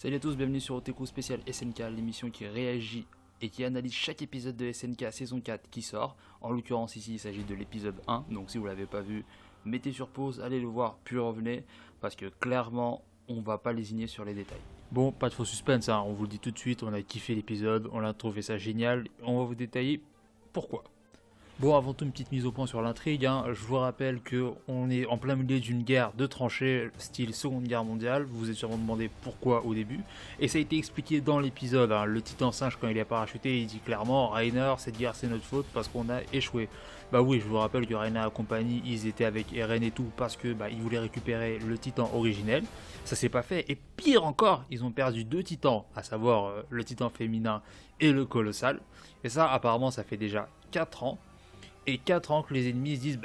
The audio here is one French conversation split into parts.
Salut à tous, bienvenue sur Oteku spécial SNK, l'émission qui réagit et qui analyse chaque épisode de SNK saison 4 qui sort. En l'occurrence ici il s'agit de l'épisode 1, donc si vous l'avez pas vu, mettez sur pause, allez le voir, puis revenez, parce que clairement on va pas lésigner sur les détails. Bon, pas de faux suspense, hein, on vous le dit tout de suite, on a kiffé l'épisode, on a trouvé ça génial, on va vous détailler pourquoi. Bon, avant tout, une petite mise au point sur l'intrigue. Je vous rappelle qu'on est en plein milieu d'une guerre de tranchées, style Seconde Guerre mondiale. Vous vous êtes sûrement demandé pourquoi au début. Et ça a été expliqué dans l'épisode. Le titan singe, quand il est parachuté, il dit clairement Reiner, cette guerre c'est notre faute parce qu'on a échoué. Bah oui, je vous rappelle que Reiner et compagnie, ils étaient avec Eren et tout parce que ils voulaient récupérer le titan originel. Ça s'est pas fait. Et pire encore, ils ont perdu 2 titans, à savoir le titan féminin et le colossal. Et ça, apparemment, ça fait déjà 4 ans. Et 4 ans que les ennemis se disent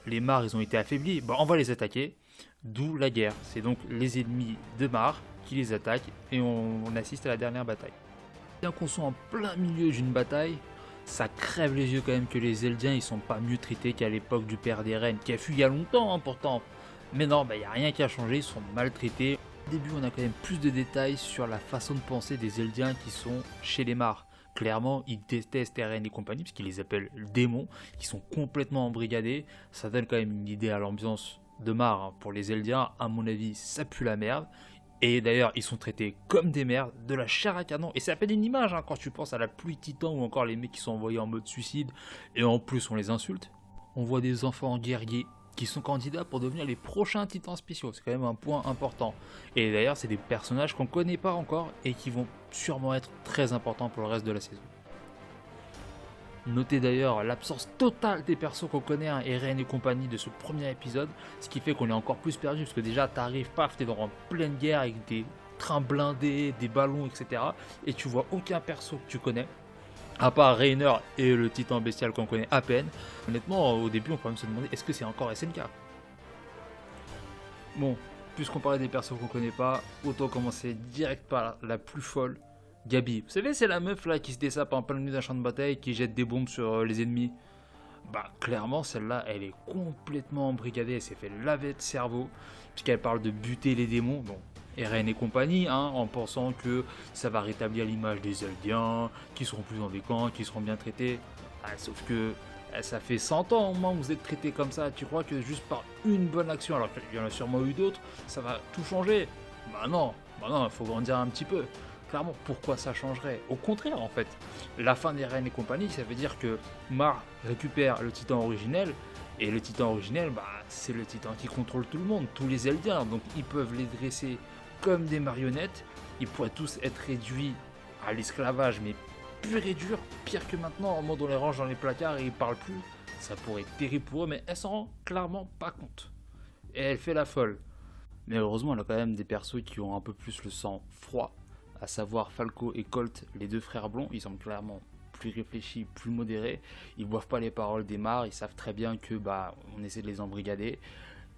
les Mars ils ont été affaiblis, on va les attaquer, d'où la guerre. C'est donc les ennemis de Mars qui les attaquent et on assiste à la dernière bataille. Bien qu'on soit en plein milieu d'une bataille, ça crève les yeux quand même que les Eldiens ils sont pas mieux traités qu'à l'époque du père d'Eren, qui a fui il y a longtemps pourtant. Mais non, il n'y a rien qui a changé, ils sont maltraités. Au début on a quand même plus de détails sur la façon de penser des Eldiens qui sont chez les Mars. Clairement, ils détestent Eren et compagnie, parce qu'ils les appellent démons, qui sont complètement embrigadés. Ça donne quand même une idée à l'ambiance de Mars. Pour les Eldiens, à mon avis, ça pue la merde. Et d'ailleurs, ils sont traités comme des merdes, de la chair à canon. Et ça fait une image quand tu penses à la pluie titan ou encore les mecs qui sont envoyés en mode suicide. Et en plus, on les insulte. On voit des enfants guerriers qui sont candidats pour devenir les prochains titans spéciaux. C'est quand même un point important. Et d'ailleurs, c'est des personnages qu'on connaît pas encore et qui vont sûrement être très importants pour le reste de la saison. Notez d'ailleurs l'absence totale des persos qu'on connaît, Eren et compagnie, de ce premier épisode, ce qui fait qu'on est encore plus perdu, parce que déjà t'arrives, paf, t'es en pleine guerre avec des trains blindés, des ballons, etc. Et tu vois aucun perso que tu connais. À part Reiner et le titan bestial qu'on connaît à peine. Honnêtement, au début, on peut même se demander est-ce que c'est encore SNK. Bon, puisqu'on parlait des persos qu'on connaît pas, autant commencer direct par la plus folle, Gabi. Vous savez, c'est la meuf là qui se dessape en plein milieu d'un champ de bataille, qui jette des bombes sur les ennemis. Clairement, celle-là, elle est complètement embrigadée, elle s'est fait laver de cerveau, puisqu'elle parle de buter les démons. Bon, Eren et compagnie, en pensant que ça va rétablir l'image des Eldiens, qui seront plus dans des camps, qui seront bien traités. Sauf que ça fait 100 ans au moins que vous êtes traités comme ça. Tu crois que juste par une bonne action, alors qu'il y en a sûrement eu d'autres, ça va tout changer? Non, il faut grandir un petit peu. Clairement, pourquoi ça changerait? Au contraire, en fait, la fin d'Eren et compagnie, ça veut dire que Mar récupère le titan originel. Et le titan originel, c'est le titan qui contrôle tout le monde, tous les Eldiens. Donc ils peuvent les dresser comme des marionnettes. Ils pourraient tous être réduits à l'esclavage, mais pur et dur, pire que maintenant, en mode on les range dans les placards et ils parlent plus. Ça pourrait être terrible pour eux, mais elle s'en rend clairement pas compte. Et elle fait la folle. Mais heureusement, elle a quand même des persos qui ont un peu plus le sang froid, à savoir Falco et Colt, les 2 frères blonds. Ils sont clairement plus réfléchis, plus modérés. Ils boivent pas les paroles des Mars, ils savent très bien que on essaie de les embrigader.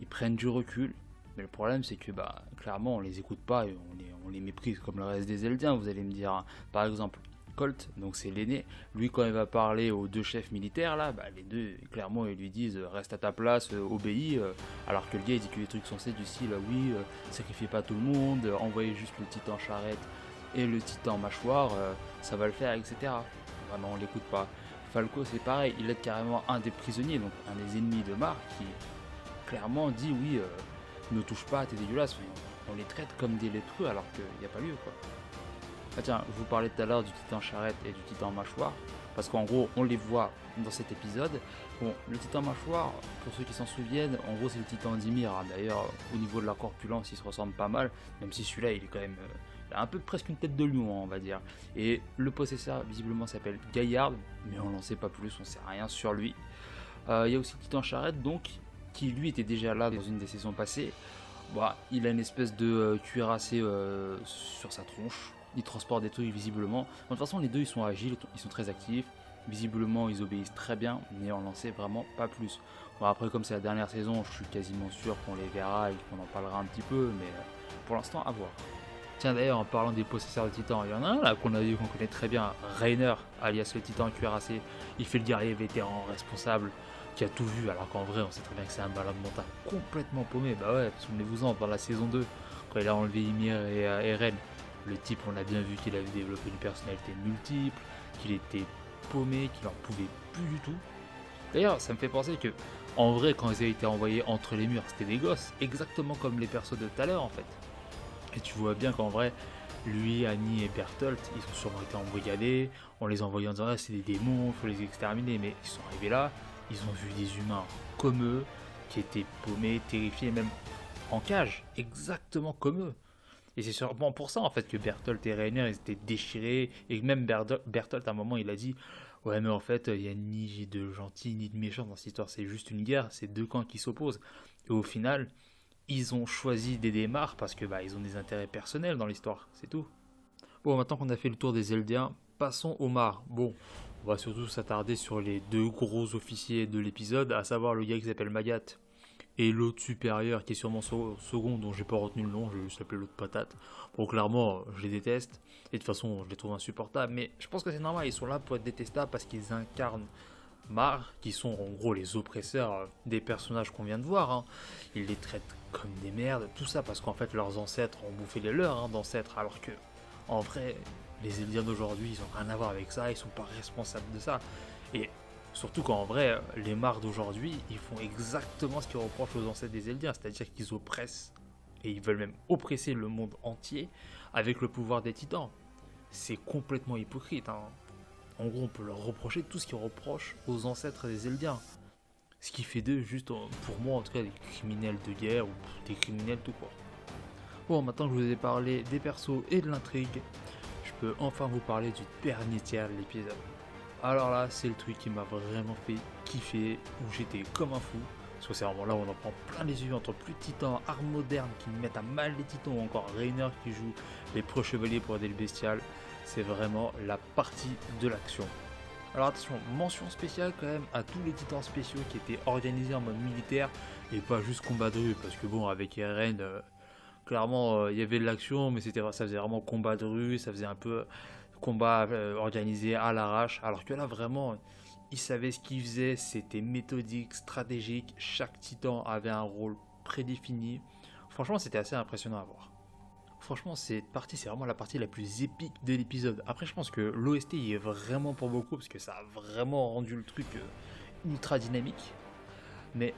Ils prennent du recul. Mais le problème, c'est que clairement, on les écoute pas et on les méprise comme le reste des Eldiens, vous allez me dire. Par exemple, Colt, donc c'est l'aîné, lui quand il va parler aux 2 chefs militaires là, les 2 clairement ils lui disent reste à ta place, obéis, alors que le gars il dit que les trucs sensés du style sacrifiez pas tout le monde, envoyez juste le titan charrette et le titan mâchoire, ça va le faire, etc. Non, on l'écoute pas. Falco c'est pareil, il aide carrément un des prisonniers, donc un des ennemis de Mar, qui clairement dit ne touche pas, t'es dégueulasse. On les traite comme des lépreux alors qu'il n'y a pas lieu quoi. Tiens, je vous parlais tout à l'heure du titan charrette et du titan mâchoire, parce qu'en gros on les voit dans cet épisode. Bon, le titan mâchoire, pour ceux qui s'en souviennent, en gros c'est le titan d'Ymir. D'ailleurs au niveau de la corpulence il se ressemble pas mal, même si celui-là il est quand même il a un peu presque une tête de lion on va dire. Et le possesseur visiblement s'appelle Gaillard, mais on n'en sait pas plus, on sait rien sur lui. Il y a aussi le titan charrette donc, qui lui était déjà là dans une des saisons passées. Il a une espèce de cuirassé sur sa tronche. Il transporte des trucs visiblement. De toute façon, les 2 ils sont agiles, ils sont très actifs. Visiblement, ils obéissent très bien, mais on n'en sait vraiment pas plus. Après, comme c'est la dernière saison, je suis quasiment sûr qu'on les verra et qu'on en parlera un petit peu, mais pour l'instant, à voir. Tiens, d'ailleurs, en parlant des possesseurs de titans, il y en a un là qu'on connaît très bien, Reiner, alias le titan cuirassé. Il fait le guerrier vétéran responsable qui a tout vu, alors qu'en vrai, on sait très bien que c'est un malade mental complètement paumé. Ouais, souvenez-vous-en, dans la saison 2, quand il a enlevé Ymir et Eren. Le type, on a bien vu qu'il avait développé une personnalité multiple, qu'il était paumé, qu'il en pouvait plus du tout. D'ailleurs, ça me fait penser que, en vrai, quand ils avaient été envoyés entre les murs, c'était des gosses, exactement comme les persos de tout à l'heure en fait. Et tu vois bien qu'en vrai, lui, Annie et Bertolt, ils ont sûrement été embrigadés, on les a envoyés en disant ah, c'est des démons, il faut les exterminer, mais ils sont arrivés là, ils ont vu des humains comme eux, qui étaient paumés, terrifiés, même en cage, exactement comme eux. Et c'est sûrement pour ça en fait que Bertolt et Rainer ils étaient déchirés, et même Bertolt à un moment il a dit ouais mais en fait il n'y a ni de gentils ni de méchants dans cette histoire, c'est juste une guerre, c'est deux camps qui s'opposent. Et au final, ils ont choisi d'aider Mar parce que bah ils ont des intérêts personnels dans l'histoire, c'est tout. Bon, maintenant qu'on a fait le tour des Eldiens, passons au Mar. Bon, on va surtout s'attarder sur les deux gros officiers de l'épisode, à savoir le gars qui s'appelle Magat et l'autre supérieur qui est sûrement second, dont j'ai pas retenu le nom, je vais juste l'appeler l'autre patate. Bon, clairement, je les déteste, et de toute façon, je les trouve insupportables, mais je pense que c'est normal, ils sont là pour être détestables parce qu'ils incarnent Mar, qui sont en gros les oppresseurs des personnages qu'on vient de voir. Hein. Ils les traitent comme des merdes, tout ça parce qu'en fait leurs ancêtres ont bouffé les leurs d'ancêtres, alors que en vrai, les Eldiens d'aujourd'hui, ils ont rien à voir avec ça, ils sont pas responsables de ça. Et surtout qu'en vrai, les Mars d'aujourd'hui, ils font exactement ce qu'ils reprochent aux ancêtres des Eldiens, c'est-à-dire qu'ils oppressent, et ils veulent même oppresser le monde entier avec le pouvoir des titans. C'est complètement hypocrite. Hein. En gros, on peut leur reprocher tout ce qu'ils reprochent aux ancêtres des Eldiens. Ce qui fait d'eux, juste pour moi en tout cas, des criminels de guerre ou des criminels tout court. Bon, maintenant que je vous ai parlé des persos et de l'intrigue, je peux enfin vous parler du dernier tiers de l'épisode. Alors là, c'est le truc qui m'a vraiment fait kiffer, où j'étais comme un fou. Parce que c'est vraiment là où on en prend plein les yeux entre plus de titans, armes modernes qui mettent à mal les titans, ou encore Rainer qui joue les pro-chevaliers pour aider le bestial. C'est vraiment la partie de l'action. Alors attention, mention spéciale quand même à tous les titans spéciaux qui étaient organisés en mode militaire et pas juste combat de rue. Parce que bon, avec Eren, clairement, il y avait de l'action, mais ça faisait vraiment combat de rue, ça faisait un peu combat organisé à l'arrache. Alors que là, vraiment, ils savaient ce qu'ils faisaient, c'était méthodique, stratégique. Chaque titan avait un rôle prédéfini. Franchement, c'était assez impressionnant à voir. Franchement, cette partie, c'est vraiment la partie la plus épique de l'épisode. Après, je pense que l'OST y est vraiment pour beaucoup, parce que ça a vraiment rendu le truc ultra dynamique. Mais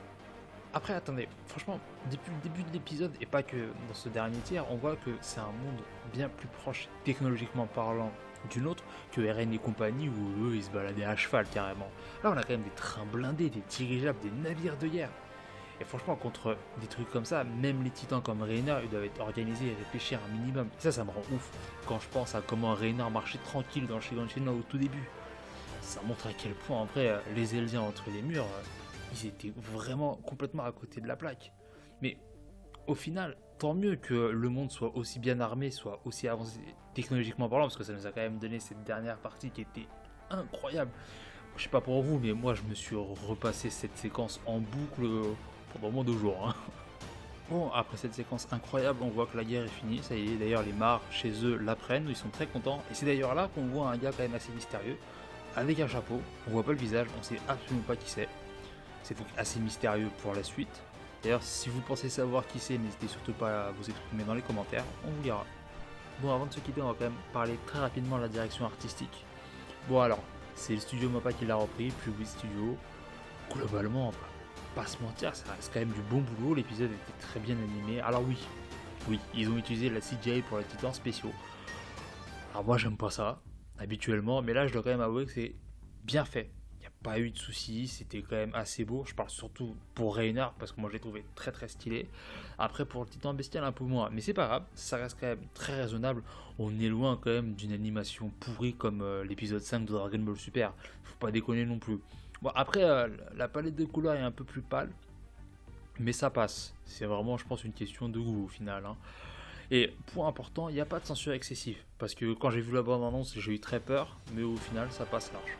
après, attendez, franchement, depuis le début de l'épisode, et pas que dans ce dernier tiers, on voit que c'est un monde bien plus proche, technologiquement parlant, d'une autre que RN et compagnie, où eux, ils se baladaient à cheval carrément. Là, on a quand même des trains blindés, des dirigeables, des navires de guerre. Et franchement, contre des trucs comme ça, même les titans comme Reiner, ils doivent être organisés et réfléchir un minimum. Et ça me rend ouf quand je pense à comment Reiner marchait tranquille dans Shiganshina au tout début. Ça montre à quel point, en vrai, les Eldiens entre les murs, ils étaient vraiment complètement à côté de la plaque. Mais au final, tant mieux que le monde soit aussi bien armé, soit aussi avancé technologiquement parlant, parce que ça nous a quand même donné cette dernière partie qui était incroyable. Je sais pas pour vous, mais moi je me suis repassé cette séquence en boucle pendant moins de jours. Hein. Bon, après cette séquence incroyable, on voit que la guerre est finie. Ça y est, d'ailleurs, les Mars chez eux l'apprennent, ils sont très contents. Et c'est d'ailleurs là qu'on voit un gars quand même assez mystérieux, avec un chapeau. On voit pas le visage, on sait absolument pas qui c'est. C'est donc assez mystérieux pour la suite. D'ailleurs, si vous pensez savoir qui c'est, n'hésitez surtout pas à vous exprimer dans les commentaires, on vous lira. Bon, avant de se quitter, on va quand même parler très rapidement de la direction artistique. Bon alors, c'est le studio MAPPA qui l'a repris, puis Wii Studio. Globalement, on va pas se mentir, ça reste quand même du bon boulot, l'épisode était très bien animé. Alors oui, ils ont utilisé la CGI pour les titans spéciaux. Alors moi j'aime pas ça, habituellement, mais là je dois quand même avouer que c'est bien fait. Il n'y a pas eu de soucis, c'était quand même assez beau. Je parle surtout pour Reiner, parce que moi je l'ai trouvé très très stylé. Après pour le titan bestial un peu moins, mais c'est pas grave, ça reste quand même très raisonnable. On est loin quand même d'une animation pourrie comme l'épisode 5 de Dragon Ball Super. Faut pas déconner non plus. Bon après la palette de couleurs est un peu plus pâle, mais ça passe. C'est vraiment je pense une question de goût au final. Hein. Et point important, il n'y a pas de censure excessive. Parce que quand j'ai vu la bande-annonce, j'ai eu très peur, mais au final ça passe large.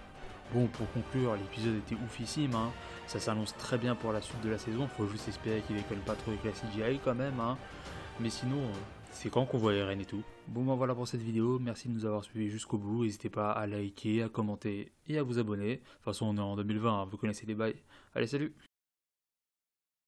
Bon, pour conclure, l'épisode était oufissime, hein. Ça s'annonce très bien pour la suite de la saison, faut juste espérer qu'il décolle pas trop avec la CGI quand même, hein. Mais sinon, c'est quand qu'on voit Eren et tout. Bon ben voilà pour cette vidéo, merci de nous avoir suivis jusqu'au bout, n'hésitez pas à liker, à commenter et à vous abonner. De toute façon on est en 2020, hein, vous connaissez les bails. Allez salut!